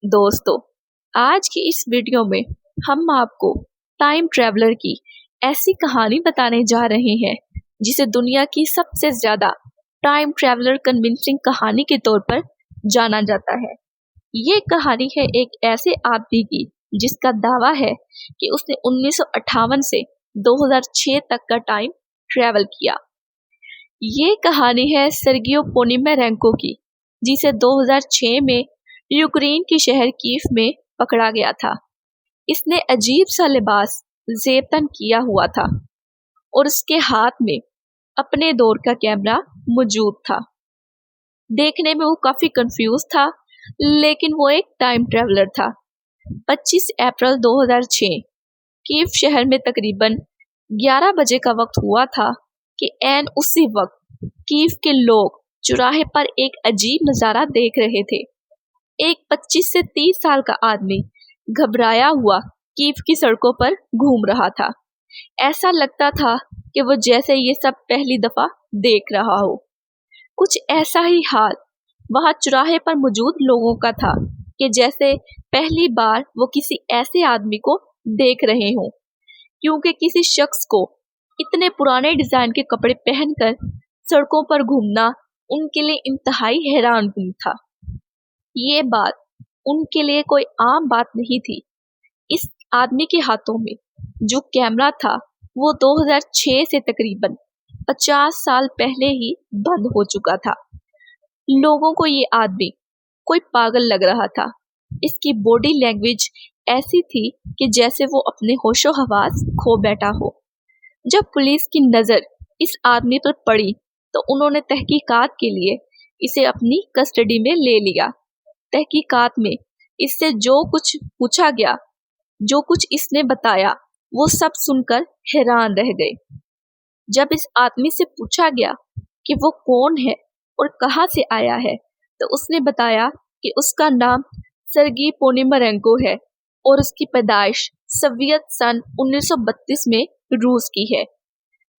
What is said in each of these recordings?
दोस्तों, आज की इस वीडियो में हम आपको टाइम ट्रैवलर की ऐसी कहानी बताने जा रहे हैं जिसे दुनिया की सबसे ज्यादा टाइम ट्रैवलर कन्विंसिंग कहानी के तौर पर जाना जाता है। ये कहानी है एक ऐसे आदमी की जिसका दावा है कि उसने 1958 से 2006 तक का टाइम ट्रैवल किया। ये कहानी है सर्गियो पोनिमेरेंको की, जिसे 2006 में यूक्रेन के शहर कीव में पकड़ा गया था। इसने अजीब सा लिबास जेब-तन किया हुआ था और उसके हाथ में अपने दौर का कैमरा मौजूद था। देखने में वो काफी कंफ्यूज था, लेकिन वो एक टाइम ट्रैवलर था। 25 अप्रैल 2006 कीव शहर में तकरीबन 11 बजे का वक्त हुआ था कि ऐन उसी वक्त कीव के लोग चौराहे पर एक अजीब नजारा देख रहे थे। एक 25 से 30 साल का आदमी घबराया हुआ कीव की सड़कों पर घूम रहा था। ऐसा लगता था कि वो जैसे ये सब पहली दफा देख रहा हो। कुछ ऐसा ही हाल वहां चौराहे पर मौजूद लोगों का था कि जैसे पहली बार वो किसी ऐसे आदमी को देख रहे हों, क्योंकि किसी शख्स को इतने पुराने डिजाइन के कपड़े पहनकर सड़कों पर घूमना उनके लिए इंतहाई हैरानकुन था। ये बात उनके लिए कोई आम बात नहीं थी। इस आदमी के हाथों में जो कैमरा था वो 2006 से तकरीबन 50 साल पहले ही बंद हो चुका था। लोगों को ये आदमी कोई पागल लग रहा था। इसकी बॉडी लैंग्वेज ऐसी थी कि जैसे वो अपने होशो हवास खो बैठा हो। जब पुलिस की नजर इस आदमी पर पड़ी तो उन्होंने तहकीकात के लिए इसे अपनी कस्टडी में ले लिया। तहकीकात में इससे जो कुछ पूछा गया, जो कुछ इसने बताया, वो सब सुनकर हैरान रह गए। जब इस आदमी से पूछा गया कि वो कौन है और कहाँ से आया है, तो उसने बताया कि उसका नाम सर्गी पोनिमेरेंको है और उसकी पैदाइश सोवियत सन 1932 में रूस की है।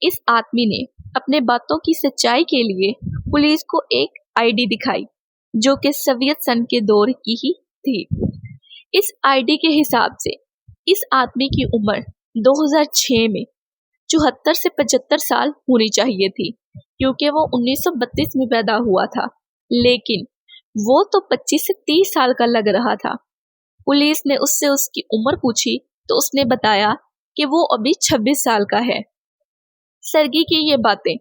इस आदमी ने अपने बातों की सच्चाई के लिए पुलिस को एक आईडी दिखाई जो कि सोवियत सन के दौर की ही थी। इस आईडी के हिसाब से इस आदमी की उम्र 2006 में 74 से 75 साल होनी चाहिए थी, क्योंकि वो 1932 में पैदा हुआ था, लेकिन वो तो 25 से 30 साल का लग रहा था। पुलिस ने उससे उसकी उम्र पूछी तो उसने बताया कि वो अभी 26 साल का है। सर्गी की ये बातें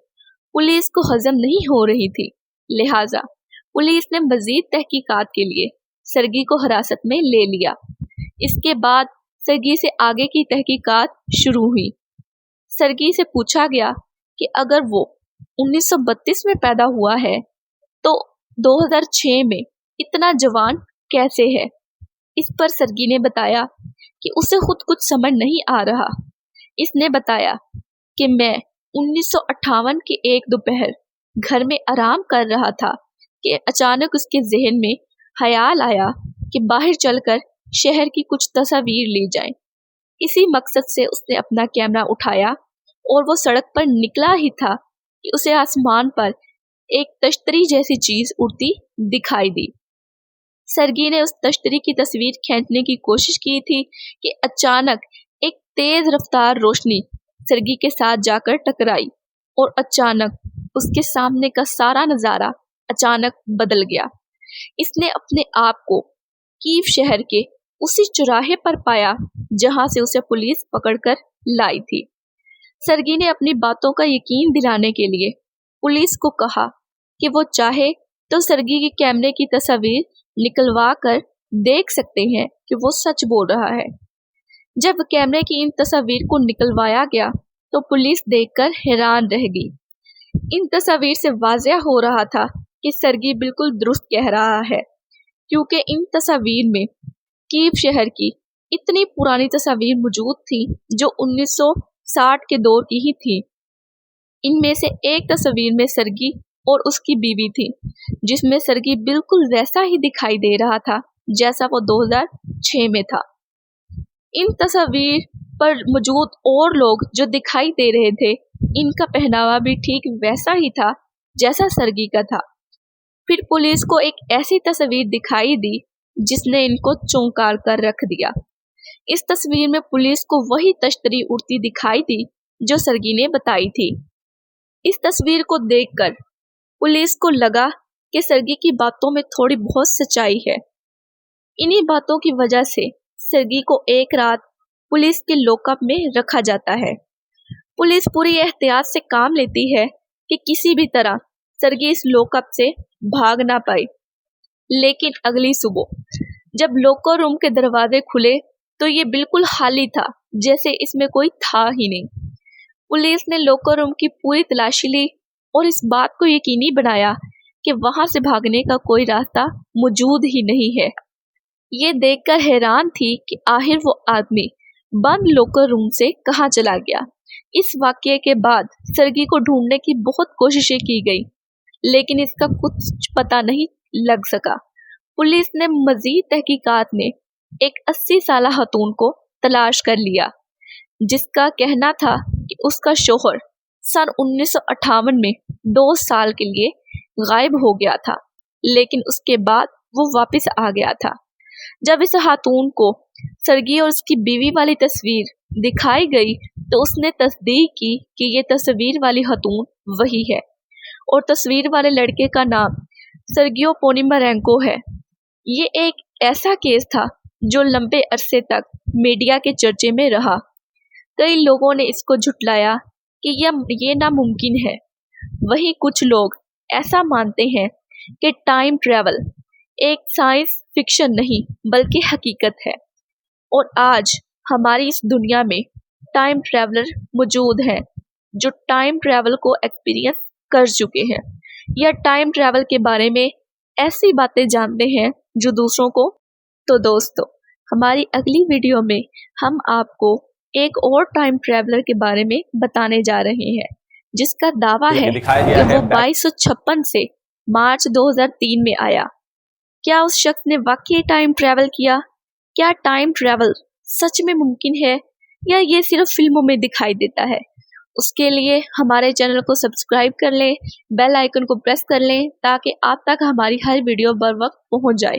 पुलिस को हजम नहीं हो रही थी, लिहाजा पुलिस ने मजीद तहकीकात के लिए सर्गी को हिरासत में ले लिया। इसके बाद सर्गी से आगे की तहकीकात शुरू हुई। सर्गी से पूछा गया कि अगर वो 1932 में पैदा हुआ है तो 2006 में इतना जवान कैसे है। इस पर सर्गी ने बताया कि उसे खुद कुछ समझ नहीं आ रहा। इसने बताया कि मैं 1958 के एक दोपहर घर में आराम कर रहा था कि अचानक उसके जहन में ख्याल आया कि बाहर चलकर शहर की कुछ तस्वीर ली जाए। इसी मकसद से उसने अपना कैमरा उठाया और वो सड़क पर निकला ही था कि उसे आसमान पर एक तश्तरी जैसी चीज उड़ती दिखाई दी। सर्गी ने उस तश्तरी की तस्वीर खींचने की कोशिश की थी कि अचानक एक तेज रफ्तार रोशनी सर्गी के साथ जाकर टकराई और अचानक उसके सामने का सारा नजारा अचानक बदल गया। इसने अपने आप को कीव शहर के उसी चौराहे पर पाया जहां से उसे पुलिस पकड़कर लाई थी। सर्गी ने अपनी बातों का यकीन दिलाने के लिए पुलिस को कहा कि वो चाहे तो सर्गी के कैमरे की तस्वीर निकलवा कर देख सकते हैं कि वो सच बोल रहा है। जब कैमरे की इन तस्वीर को निकलवाया गया तो पुलिस देखकर हैरान रह गई। इन तस्वीर से वाज़ेह हो रहा था कि सर्गी बिल्कुल दुरुस्त कह रहा है, क्योंकि इन तस्वीर में कीव शहर की इतनी पुरानी तस्वीर मौजूद थी जो 1960 के दौर की ही थी। इनमें से एक तस्वीर में सर्गी और उसकी बीवी थी, जिसमें सर्गी बिल्कुल वैसा ही दिखाई दे रहा था जैसा वो 2006 में था। इन तस्वीर पर मौजूद और लोग जो दिखाई दे रहे थे, इनका पहनावा भी ठीक वैसा ही था जैसा सर्गी का था। फिर पुलिस को एक ऐसी तस्वीर दिखाई दी जिस ने इनको चौंका कर रख दिया। इस तस्वीर में पुलिस को वही तश्तरी उड़ती दिखाई दी जो सर्गी ने बताई थी। इस तस्वीर को देखकर पुलिस को लगा कि सर्गी की बातों में थोड़ी बहुत सच्चाई है। इन्हीं बातों की वजह से सर्गी को एक रात पुलिस के लॉकअप में रखा जाता है। पुलिस पूरी एहतियात से काम लेती है कि किसी भी तरह सर्गी इस लॉकअप से भाग ना पाए। लेकिन अगली सुबह जब लॉकर रूम के दरवाजे खुले तो ये बिल्कुल खाली था, जैसे इसमें कोई था ही नहीं। पुलिस ने लॉकर रूम की पूरी तलाशी ली और इस बात को यकीनी बनाया कि वहां से भागने का कोई रास्ता मौजूद ही नहीं है। ये देखकर हैरान थी कि आखिर वो आदमी बंद लॉकर रूम से कहाँ चला गया। इस वाकये के बाद सर्गी को ढूंढने की बहुत कोशिशें की गई, लेकिन इसका कुछ पता नहीं लग सका। पुलिस ने मजीद तहकीकात में एक 80 साला खातून को तलाश कर लिया, जिसका कहना था कि उसका शौहर सन 1958 में 2 साल के लिए गायब हो गया था, लेकिन उसके बाद वो वापस आ गया था। जब इस खातून को सर्गी और उसकी बीवी वाली तस्वीर दिखाई गई तो उसने तस्दीक की कि ये तस्वीर वाली खातून वही है और तस्वीर वाले लड़के का नाम सर्गियो पोनिमारेंको है। ये एक ऐसा केस था जो लंबे अरसे तक मीडिया के चर्चे में रहा। कई लोगों ने इसको झुटलाया कि ये नामुमकिन है। वहीं कुछ लोग ऐसा मानते हैं कि टाइम ट्रैवल एक साइंस फिक्शन नहीं बल्कि हकीकत है और आज हमारी इस दुनिया में टाइम ट्रैवलर मौजूद हैं जो टाइम ट्रैवल को एक्सपीरियंस कर चुके हैं या टाइम ट्रैवल के बारे में ऐसी बातें जानते हैं जो दूसरों को। तो दोस्तों, हमारी अगली वीडियो में हम आपको एक और टाइम ट्रैवलर के बारे में बताने जा रहे हैं जिसका दावा है कि वो 2256 से मार्च 2003 में आया। क्या उस शख्स ने वाकई टाइम ट्रैवल किया? क्या टाइम ट्रैवल सच में मुमकिन है या ये सिर्फ फिल्मों में दिखाई देता है? उसके लिए हमारे चैनल को सब्सक्राइब कर लें, बेल आइकन को प्रेस कर लें ताकि आप तक हमारी हर वीडियो बर वक्त पहुंच जाए।